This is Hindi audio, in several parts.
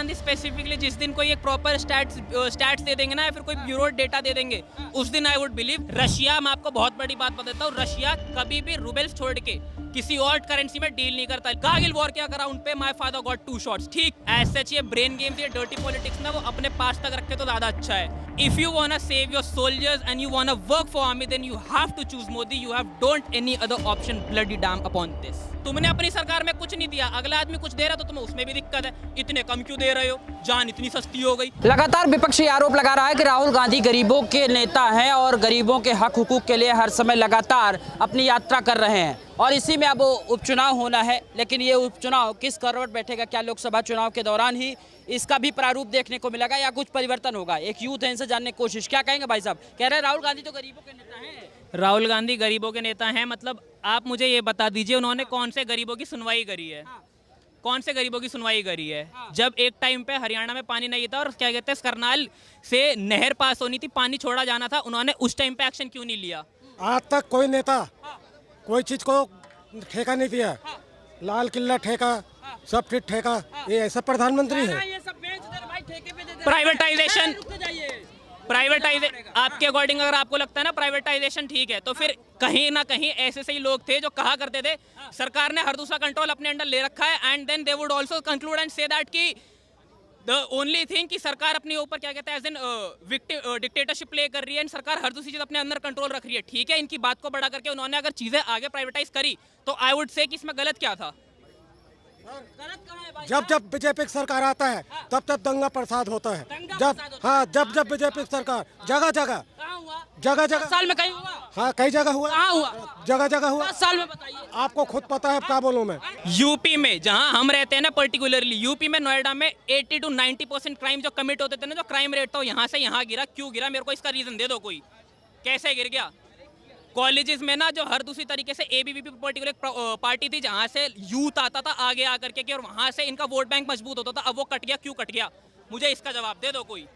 गांधी स्पेसिफिकली जिस दिन कोई एक प्रॉपर स्टैट्स दे देंगे ना या फिर कोई ब्यूरो डेटा दे देंगे उस दिन आई वुड बिलीव। रशिया, मैं आपको बहुत बड़ी बात बताता हूँ, रशिया कभी भी रूबल्स छोड़ के किसी और करेंसी में डील नहीं करता। कारगिल वॉर क्या करा उन पे, माय फादर गॉट 2 शॉट्स। ठीक एज सच ये ब्रेन गेम्स, ये डर्टी पॉलिटिक्स ना वो अपने पास तक रखे तो ज्यादा अच्छा है। If you wanna save your soldiers and you wanna work for army, then you have to choose Modi. You have don't any other option. Bloody damn upon this. तुमने अपनी सरकार में कुछ नहीं दिया, अगला आदमी कुछ दे रहा तो तुम्हें उसमें भी दिक्कत है। इतने कम क्यों दे रहे हो? जान इतनी सस्ती हो गई। लगातार विपक्ष ये आरोप लगा रहा है कि राहुल गांधी गरीबों के नेता हैं और गरीबों के हक हुकूक के लिए हर समय लगातार अपनी यात्रा कर रहे हैं और इसी में अब उपचुनाव होना है। लेकिन ये उपचुनाव किस करवट बैठेगा, क्या लोकसभा चुनाव के दौरान ही इसका भी प्रारूप देखने को मिलेगा या कुछ परिवर्तन होगा? एक यूथ है, इनसे जानने की कोशिश। क्या कहेंगे भाई साहब? कह रहे हैं राहुल गांधी तो गरीबों के नेता हैं। राहुल गांधी गरीबों के नेता हैं, मतलब आप मुझे ये बता दीजिए उन्होंने कौन से गरीबों की सुनवाई करी है? कौन से गरीबों की सुनवाई करी है? जब एक टाइम पे हरियाणा में पानी नहीं था और क्या कहते हैं करनाल से नहर पास होनी थी, पानी छोड़ा जाना था, उन्होंने उस टाइम पे एक्शन क्यों नहीं लिया? आज तक कोई नेता कोई चीज को ठेका नहीं दिया। लाल किला ठेका, सब फिर ठेका, ये ऐसा प्रधानमंत्री है। प्राइवेटाइजेशन, आपके अकॉर्डिंग अगर आपको लगता है ना प्राइवेटाइजेशन ठीक है, तो फिर कहीं ना कहीं ऐसे से ही लोग थे जो कहा करते थे सरकार ने हर दूसरा कंट्रोल अपने अंडर ले रखा है, and then they would also conclude and say that कि द ओनली थिंग कि सरकार अपने ऊपर क्या कहते हैं एज एन डिक्टेटरशिप प्ले कर रही है, सरकार हर दूसरी चीज अपने अंदर कंट्रोल रख रही है। ठीक है, इनकी बात को बड़ा करके उन्होंने अगर चीजें आगे प्राइवेटाइज करी तो आई वुड से कि इसमें गलत क्या था? जब जब बीजेपी की सरकार आता है तब तब दंगा प्रसाद होता है। जब बीजेपी की सरकार जगह जगह साल में कहीं हुआ? हाँ, कई जगह हुआ, जगह हुआ। 10 साल में बताइए। आपको खुद पता है, क्या बोलूं मैं। यूपी में जहां हम रहते हैं ना, पर्टिकुलरली यूपी में नोएडा में 80 to 90% क्राइम जो कमिट होते थे ना, जो क्राइम रेट था यहाँ से यहाँ गिरा। क्यों गिरा? मेरे को इसका रीजन दे दो कोई, कैसे गिर गया? कॉलेजेस में ना जो हर दूसरी तरीके से एबीवीपी पर्टिकुलर पार्टी थी जहां से यूथ आता था आगे आकर के और वहां से इनका वोट बैंक मजबूत होता था, अब वो कट गया। क्यों कट गया? मुझे इसका जवाब दे दो कोई।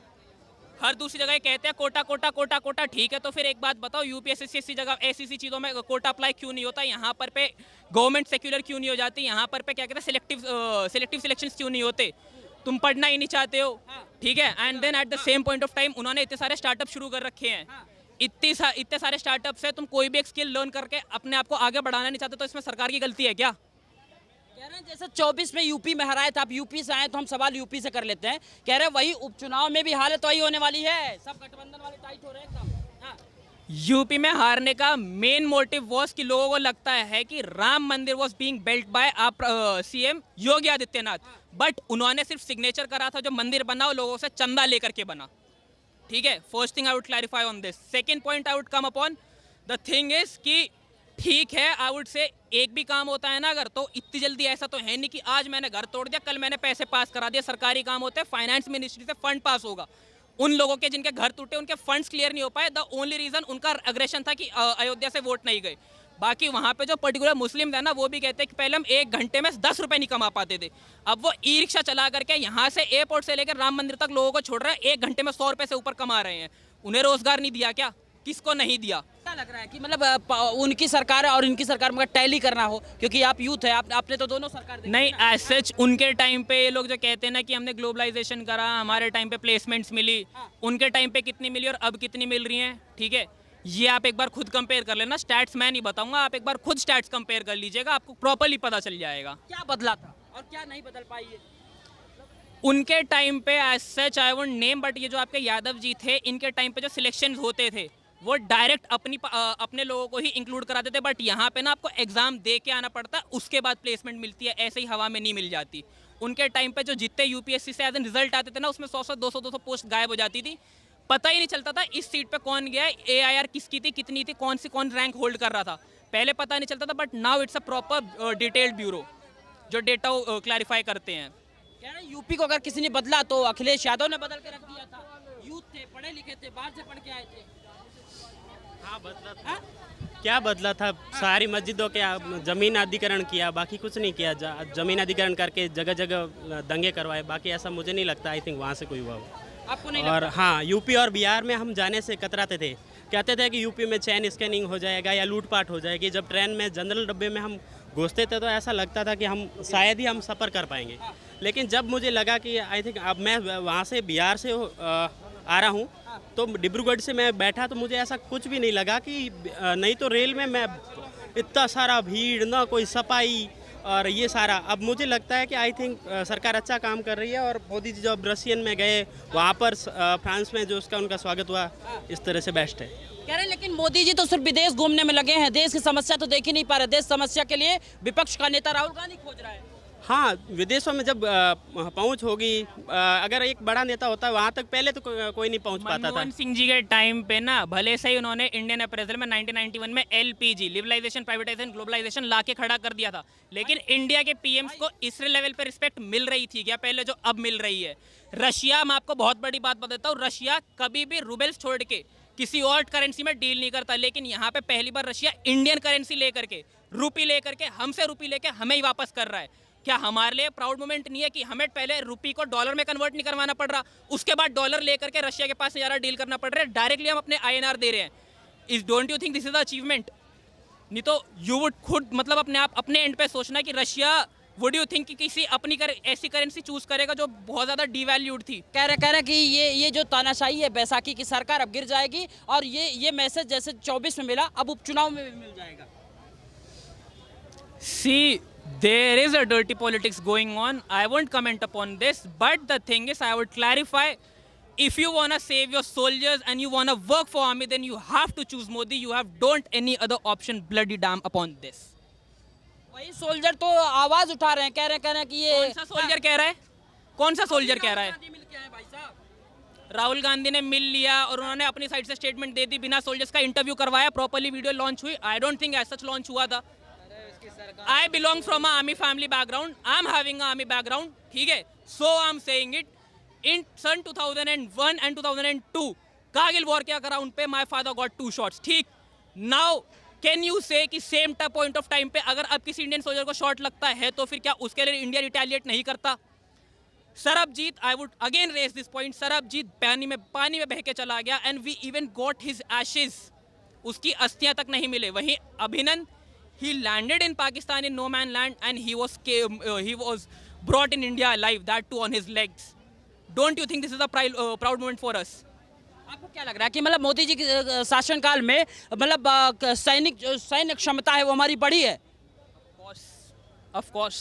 हर दूसरी जगह कहते हैं कोटा कोटा कोटा कोटा, ठीक है, तो फिर एक बात बताओ, यूपीएससी जगह ऐसी चीज़ों में कोटा अप्लाई क्यों नहीं होता? यहाँ पर पे गवर्नमेंट सेक्युलर क्यों नहीं हो जाती? यहाँ पर पे क्या कहते हैं सिलेक्टिव सिलेक्शंस क्यों नहीं होते? तुम पढ़ना ही नहीं चाहते हो, ठीक है। And then at the same point of time उन्होंने इतने सारे स्टार्टअप शुरू कर रखे हैं। इतने सारे स्टार्टअप्स है, तुम कोई भी एक स्किल लर्न करके अपने आप को आगे बढ़ाना नहीं चाहते, तो इसमें सरकार की गलती है क्या? कह रहे हैं जैसे 24 में यूपी में हराए थे, आप यूपी से आए तो हम सवाल यूपी से कर लेते हैं। कह रहे हैं वही उपचुनाव में भी हालत वही होने वाली है, सब गठबंधन वाले टाइट हो रहे हैं एकदम। हाँ। यूपी में हारने का मेन मोटिव वॉज कि लोगों को लगता है कि राम मंदिर was being built by CM Yogi Adityanath, but उन्होंने सिर्फ सिग्नेचर करा था। जो मंदिर बना वो लोगों से चंदा लेकर के बना, ठीक है। First thing I would clarify on this. Second point I would come upon the thing is कि ठीक है, आई वुड से एक भी काम होता है ना अगर, तो इतनी जल्दी ऐसा तो है नहीं कि आज मैंने घर तोड़ दिया कल मैंने पैसे पास करा दिया। सरकारी काम होते हैं, फाइनेंस मिनिस्ट्री से फंड पास होगा। उन लोगों के जिनके घर टूटे उनके फंड्स क्लियर नहीं हो पाए, द ओनली रीजन उनका अग्रेशन था कि अयोध्या से वोट नहीं गए। बाकी वहाँ पे जो पर्टिकुलर मुस्लिम थे ना, वो भी कहते हैं कि पहले हम 1 घंटे में 10 रुपए नहीं कमा पाते थे, अब वो ई रिक्शा चला करके यहाँ से एयरपोर्ट से लेकर राम मंदिर तक लोगों को छोड़ रहे हैं, 1 घंटे में 100 रुपए से ऊपर कमा रहे हैं। उन्हें रोजगार नहीं दिया क्या? किसको नहीं दिया? क्या लग रहा है कि मतलब उनकी सरकार और इनकी सरकार में टैली करना हो, क्योंकि आप यूथ है, आपने तो दोनों सरकार नहीं, एज सच उनके टाइम पे ये लोग जो कहते हैं ना कि हमने ग्लोबलाइजेशन करा, हमारे टाइम पे प्लेसमेंट्स मिली, उनके टाइम पे कितनी मिली और अब कितनी मिल रही हैं, ठीक है। ये आप एक बार खुद कंपेयर कर लेना, स्टैट्स मैं नहीं बताऊंगा, आप एक बार खुद स्टैट्स कंपेयर कर लीजिएगा, आपको प्रॉपर्ली पता चल जाएगा क्या बदला था और क्या नहीं बदल पाई है। उनके टाइम पे as such I won't name, but ये जो आपके यादव जी थे, इनके टाइम पे जो सिलेक्शन होते थे वो डायरेक्ट अपने लोगों को ही इंक्लूड कराते थे, बट यहाँ पे ना आपको एग्जाम दे के आना पड़ता है, उसके बाद प्लेसमेंट मिलती है, ऐसे ही हवा में नहीं मिल जाती। उनके टाइम पे जो जितने यूपीएससी से एज एन रिजल्ट आते थे ना, उसमें 100 200 पोस्ट गायब हो जाती थी, पता ही नहीं चलता था इस सीट पे कौन गया, AIR किसकी थी, कितनी थी, कौन रैंक होल्ड कर रहा था, पहले पता नहीं चलता था। But now it's a proper detailed bureau जो डेटा क्लैरिफाई करते हैं। कह रहे हैं यूपी को अगर किसी ने बदला तो अखिलेश यादव ने बदल के रख दिया था। यूथ थे, पढ़े लिखे थे, बाहर से पढ़ के आए थे। हाँ, बदला था। क्या बदला था? सारी मस्जिदों के जमीन अधिग्रहण किया, बाकी कुछ नहीं किया। जमीन अधिग्रहण करके जगह जगह दंगे करवाए, बाकी ऐसा मुझे नहीं लगता। आई थिंक वहाँ से कोई हुआ हो। आपको नहीं और हाँ, यूपी और बिहार में हम जाने से कतराते थे, कहते थे कि यूपी में चैन स्कैनिंग हो जाएगा या लूटपाट हो जाएगी। जब ट्रेन में जनरल डब्बे में हम घुसते थे तो ऐसा लगता था कि हम शायद ही हम सफ़र कर पाएंगे, लेकिन जब मुझे लगा कि आई थिंक अब मैं वहाँ से बिहार से आ रहा हूँ, तो डिब्रूगढ़ से मैं बैठा तो मुझे ऐसा कुछ भी नहीं लगा कि नहीं तो रेल में मैं इतना सारा भीड़, ना कोई सफाई और ये सारा। अब मुझे लगता है कि आई थिंक सरकार अच्छा काम कर रही है, और मोदी जी जब रशियन में गए वहाँ पर फ्रांस में जो उसका उनका स्वागत हुआ, इस तरह से बेस्ट है। कह रहे हैं लेकिन मोदी जी तो सिर्फ विदेश घूमने में लगे हैं, देश की समस्या तो देख ही नहीं पा रहे। देश समस्या के लिए विपक्ष का नेता राहुल गांधी खोज रहा है। हाँ, विदेशों में जब पहुंच होगी, अगर एक बड़ा नेता होता है वहाँ तक, पहले तो कोई नहीं पहुंच पाता था। मनमोहन सिंह जी के टाइम पे ना भले से ही उन्होंने इंडियन अप्रेजल में 1991 में LPG लिबरलाइजेशन, प्राइवेटाइजेशन, ग्लोबलाइजेशन ला के खड़ा कर दिया था, लेकिन इंडिया के पीएम्स को इस लेवल पे रिस्पेक्ट मिल रही थी क्या पहले जो अब मिल रही है? रशिया, मैं आपको बहुत बड़ी बात बताता हूँ, रशिया कभी भी रूबल्स छोड़ के किसी और करेंसी में डील नहीं करता, लेकिन यहाँ पे पहली बार रशिया इंडियन करेंसी लेकर के, रूपी लेकर के, हमसे रूपी लेके हमें ही वापस कर रहा है। क्या हमारे लिए प्राउड मोमेंट नहीं है कि हमें पहले रुपी को डॉलर में कन्वर्ट नहीं करवाना पड़ रहा, उसके बाद डॉलर लेकर के रशिया के पास से ज़्यादा डील करना पड़ रहा है, डायरेक्टली हम अपने INR दे रहे हैं। इस don't you think this is the achievement? नहीं तो यू वुड खुद मतलब अपने एंड पे सोचना कि रशिया, वुड यू थिंक कि किसी अपनी ऐसी करेंसी चूज करेगा जो बहुत ज़्यादा डिवैल्यूड थी? कह रहे कि ये जो तानाशाही है, बैसाखी की सरकार अब गिर जाएगी, और ये मैसेज जैसे 24 में मिला अब उपचुनाव में भी मिल जाएगा। See, there is a dirty politics going on. I won't comment upon this, but the thing is, I would clarify. If you wanna save your soldiers and you wanna work for army, then you have to choose Modi. You don't any other option. Bloody damn upon this. वही सोल्जर तो आवाज उठा रहे हैं, कह रहे हैं कि ये कौन सा सोल्जर कह रहा है? कौन सा सोल्जर कह रहा है? राहुल गांधी ने मिल लिया और उन्होंने अपनी साइड से स्टेटमेंट दे दी, बिना सोल्जर्स का इंटरव्यू करवाया, प्रॉपर्ली वीडियो लॉन्च हुई। I don't think as such launch हुआ था। I belong from a army family background. I'm having a army background. ठीक है? So I'm saying it. In सन 2001 and 2002, Kargil war के अराउंड पे my father got 2 shots. ठीक? Now can you say कि same point of time पे अगर अब किसी इंडियन सोल्जर को शॉट लगता है तो फिर क्या उसके लिए इंडिया रिटेलिएट नहीं करता? Sarabjit, I would again raise this point. Sarabjit पानी में बह के चला गया and we even got his ashes. उसकी अस्थियां तक नहीं मिले। वहीं अभिनंदन, he landed in Pakistan in no man land and he was brought in India alive, that too on his legs. Don't you think this is a proud moment for us? आपको क्या लग रहा है कि मतलब मोदी जी के शासनकाल में मतलब सैनिक क्षमता है वो हमारी बढ़ी है? Of course.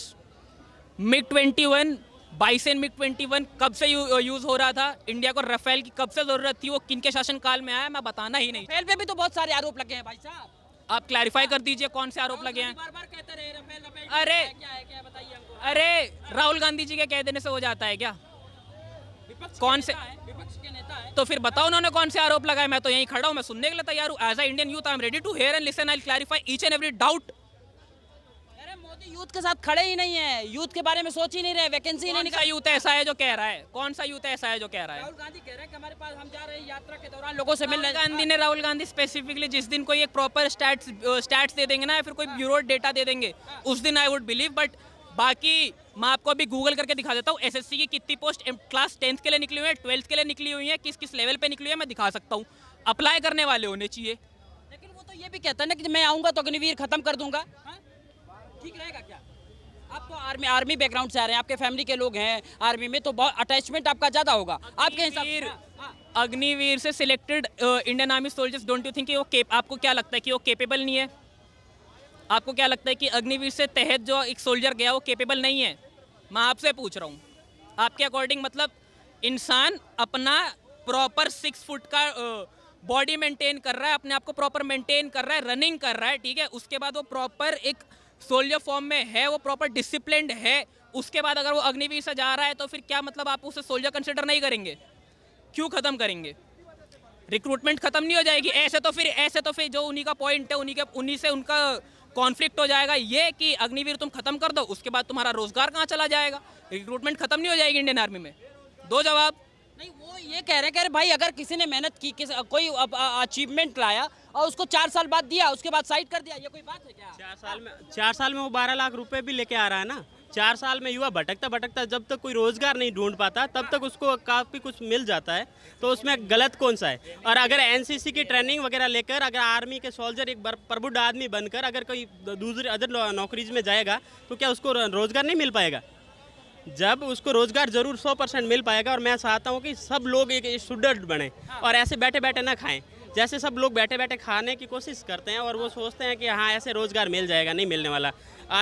MiG-21, bison MiG-21 कब से यूज हो रहा था? इंडिया को राफेल की कब से जरूरत थी? वो किनके शासनकाल में आया, मैं बताना ही नहीं। राफेल पे भी तो बहुत सारे आरोप लगे हैं भाई साहब। आप क्लैरिफाई कर दीजिए कौन से आरोप लगे हैं। बार-बार कहते रहे राफेल। अरे क्या बताइए हमको। अरे राहुल गांधी जी के कह देने से हो जाता है क्या? कौन से विपक्ष के नेता है? तो फिर बताओ उन्होंने कौन से आरोप लगाए। मैं तो यहीं खड़ा हूँ, मैं सुनने के लिए तैयार हूँ। As a Indian youth I am ready to hear and listen. I will clarify each and every doubt. अरे मोदी यूथ के साथ खड़े ही नहीं है, यूथ के बारे में सोच ही नहीं रहे, वैकेंसी नहीं कौन सा यूथ ऐसा है जो कह रहा है? कौन सा यूथ ऐसा है जो कह रहा है? राहुल गांधी कह रहे हैं कि हमारे पास हम जा रहे हैं यात्रा के दौरान लोगों से मिलने। राहुल गांधी स्पेसिफिकली जिस दिन कोई एक प्रॉपर स्टैट्स दे देंगे ना, या फिर कोई ब्यूरो डेटा दे देंगे, उस दिन आई वुड बिलीव। बट बाकी मैं आपको अभी गूगल करके दिखा देता हूँ। SSC की कितनी पोस्ट क्लास 10th के लिए निकली हुई है, 12th के लिए निकली हुई है, किस किस लेवल पे निकली है, मैं दिखा सकता हूँ। अप्लाई करने वाले होने चाहिए। लेकिन वो तो ये भी कहता है ना कि मैं आऊंगा तो अग्निवीर खत्म कर दूंगा। ठीक रहेगा क्या? आप तो आर्मी बैकग्राउंड से आ रहे हैं, आपके फैमिली के लोग हैं आर्मी में, तो बहुत अटैचमेंट आपका ज्यादा होगा आपके हिसाब से। अग्निवीर से selected Indian army soldiers, don't you think कि वो आपको क्या लगता है कि वो केपेबल नहीं है? आपको क्या लगता है कि अग्निवीर से तहत जो एक सोल्जर गया वो केपेबल नहीं है? मैं आपसे पूछ रहा हूँ, आपके अकॉर्डिंग मतलब इंसान अपना प्रॉपर 6 फुट का बॉडी मेंटेन कर रहा है, अपने आप को प्रॉपर मेंटेन कर रहा है, रनिंग कर रहा है, ठीक है, उसके बाद वो प्रॉपर एक सोल्जर फॉर्म में है, वो प्रॉपर डिसिप्लिन्ड है, उसके बाद अगर वो अग्निवीर से जा रहा है तो फिर क्या मतलब आप उसे सोल्जर कंसिडर नहीं करेंगे? क्यों खत्म करेंगे? रिक्रूटमेंट खत्म नहीं हो जाएगी? ऐसे तो फिर जो उन्हीं का पॉइंट है, उन्हीं से उनका कॉन्फ्लिक्ट हो जाएगा ये कि अग्निवीर तुम खत्म कर दो, उसके बाद तुम्हारा रोजगार कहाँ चला जाएगा? रिक्रूटमेंट खत्म नहीं हो जाएगी इंडियन आर्मी में? दो जवाब। नहीं, वो ये कह रहे हैं भाई अगर किसी ने मेहनत की, कोई अचीवमेंट लाया और उसको 4 साल बाद दिया, उसके बाद साइड कर दिया, ये कोई बात है क्या? 4 साल में वो 12 लाख रुपए भी लेके आ रहा है ना। 4 साल में युवा भटकता जब तक कोई रोजगार नहीं ढूंढ पाता तब तक उसको काफ़ी कुछ मिल जाता है, तो उसमें गलत कौन सा है? और अगर एनसीसी की ट्रेनिंग वगैरह लेकर अगर आर्मी के सोल्जर एक प्रबुद्ध आदमी बनकर अगर कोई दूसरी अदर नौकरीज में जाएगा तो क्या उसको रोजगार नहीं मिल पाएगा? जब उसको रोजगार जरूर 100% मिल पाएगा, और मैं चाहता हूँ कि सब लोग एक स्टूडेंट बने और ऐसे बैठे बैठे ना खाएं। जैसे सब लोग बैठे बैठे खाने की कोशिश करते हैं और वो सोचते हैं कि हाँ ऐसे रोजगार मिल जाएगा, नहीं मिलने वाला।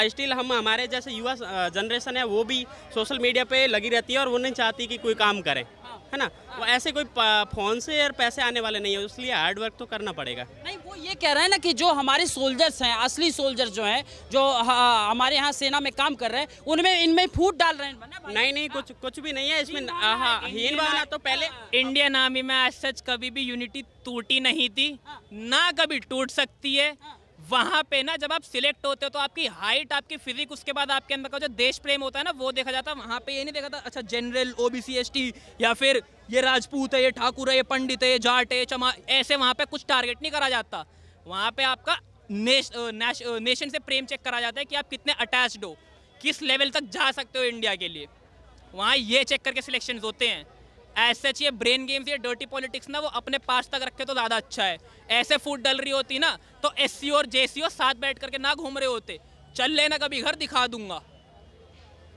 स्टिल हम हमारे जैसे युवा जनरेशन है वो भी सोशल मीडिया पे लगी रहती है और वो नहीं चाहती कि कोई काम करे, है ना। वो ऐसे कोई फोन से और पैसे आने वाले नहीं है, इसलिए हार्ड वर्क तो करना पड़ेगा। नहीं, वो ये कह रहे हैं ना कि जो हमारे सोल्जर्स हैं, असली सोल्जर्स जो हैं, जो हमारे यहाँ सेना में काम कर रहे हैं, उनमें इनमें फूट डाल रहे हैं ना भाई? नहीं, कुछ भी नहीं है इसमें। हाँ, हीन भावना तो पहले इंडियन आर्मी में आज सच कभी भी यूनिटी टूटी नहीं थी, ना कभी टूट सकती है। वहाँ पे ना जब आप सिलेक्ट होते हो तो आपकी हाइट, आपकी फिजिक, उसके बाद आपके अंदर का जो देश प्रेम होता है ना वो देखा जाता है। वहाँ पे ये नहीं देखा था अच्छा जनरल, ओबीसी, एसटी, या फिर ये राजपूत है, ये ठाकुर है, ये पंडित है, ये जाट है, चमा, ऐसे वहाँ पे कुछ टारगेट नहीं करा जाता। वहाँ पे आपका नेशन से प्रेम चेक करा जाता है कि आप कितने अटैच्ड हो, किस लेवल तक जा सकते हो इंडिया के लिए। वहाँ ये चेक करके सिलेक्शन होते हैं। एज सच ये ब्रेन गेम्स, ये डर्टी पॉलिटिक्स ना वो अपने पास तक रखे तो ज़्यादा अच्छा है। ऐसे फूट डल रही होती ना तो एससी और जेसी साथ बैठ करके ना घूम रहे होते। चल लेना कभी घर, दिखा दूंगा।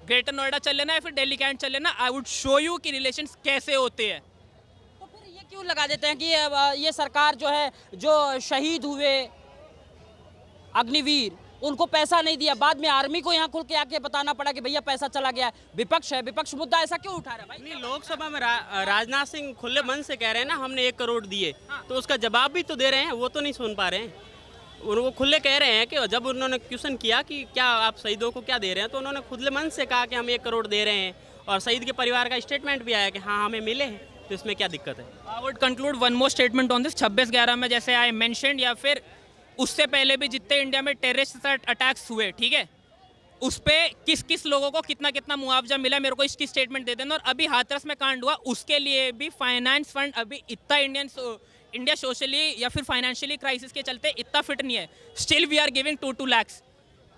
ग्रेटर नोएडा चल लेना या फिर दिल्ली कैंट चल लेना, आई वुड शो यू कि रिलेशंस कैसे होते हैं। तो फिर ये क्यों लगा देते हैं कि ये सरकार जो है, जो शहीद हुए अग्निवीर, उनको पैसा नहीं दिया, बाद में आर्मी को यहाँ खुल के आके बताना पड़ा कि भैया पैसा चला गया है। विपक्ष है, विपक्ष मुद्दा ऐसा क्यों उठा रहा है भाई? नहीं, लोकसभा में राजनाथ सिंह खुले मन से कह रहे हैं ना हमने 1 करोड़ दिए, तो उसका जवाब भी तो दे रहे हैं, वो तो नहीं सुन पा रहे हैं। उनको खुले कह रहे हैं कि जब उन्होंने क्वेश्चन किया कि क्या आप शहीदों को क्या दे रहे हैं, तो उन्होंने खुले मन से कहा कि हम 1 करोड़ दे रहे हैं, और शहीद के परिवार का स्टेटमेंट भी आया कि हाँ हमें मिले हैं, तो इसमें क्या दिक्कत है। I would conclude one more statement on this. 26/11 में जैसे आई मेंशन्ड, या फिर उससे पहले भी जितने इंडिया में टेररिस्ट अटैक्स हुए, ठीक है, उस पे किस किस लोगों को कितना कितना मुआवजा मिला, मेरे को इसकी स्टेटमेंट दे देना। और अभी हाथरस में कांड हुआ, उसके लिए भी फाइनेंस फंड अभी इतना इंडिया सोशली या फिर फाइनेंशियली क्राइसिस के चलते इतना फिट नहीं है। Still we are giving 2 lakhs।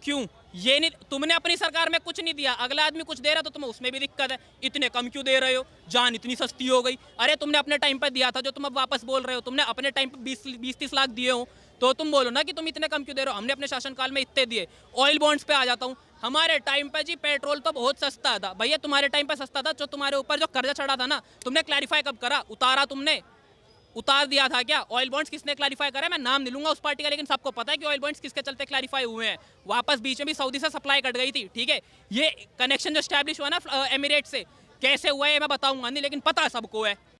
क्यों? ये नहीं, तुमने अपनी सरकार में कुछ नहीं दिया, अगला आदमी कुछ दे रहा तो तुम्हें उसमें भी दिक्कत है। इतने कम क्यों दे रहे हो? जान इतनी सस्ती हो गई। अरे तुमने अपने टाइम पर दिया था, जो तुम अब वापस बोल रहे हो। तुमने अपने टाइम पर 20-30 लाख दिए हो, तो तुम बोलो ना कि तुम इतने कम क्यों दे रहे हो। हमने अपने शासनकाल में इतने दिए। ऑयल बॉन्ड्स पे आ जाता हूँ। हमारे टाइम पे जी पेट्रोल तो बहुत सस्ता था भैया, तुम्हारे टाइम पे सस्ता था। जो तुम्हारे ऊपर जो कर्जा चढ़ा था ना, तुमने क्लैरिफाई कब करा? उतारा तुमने? उतार दिया था क्या? ऑयल बॉन्ड्स किसने क्लैरिफाई करा? मैं नाम नहीं लूंगा उस पार्टी का, लेकिन सबको पता है कि ऑयल बॉन्ड्स किसके चलते क्लैरिफाई हुए हैं। वापस बीच में भी सऊदी से सप्लाई कट गई थी, ठीक है। ये कनेक्शन जो स्टैब्लिश हुआ ना एमिरेट से, कैसे हुआ है मैं बताऊंगा नहीं, लेकिन पता सबको है।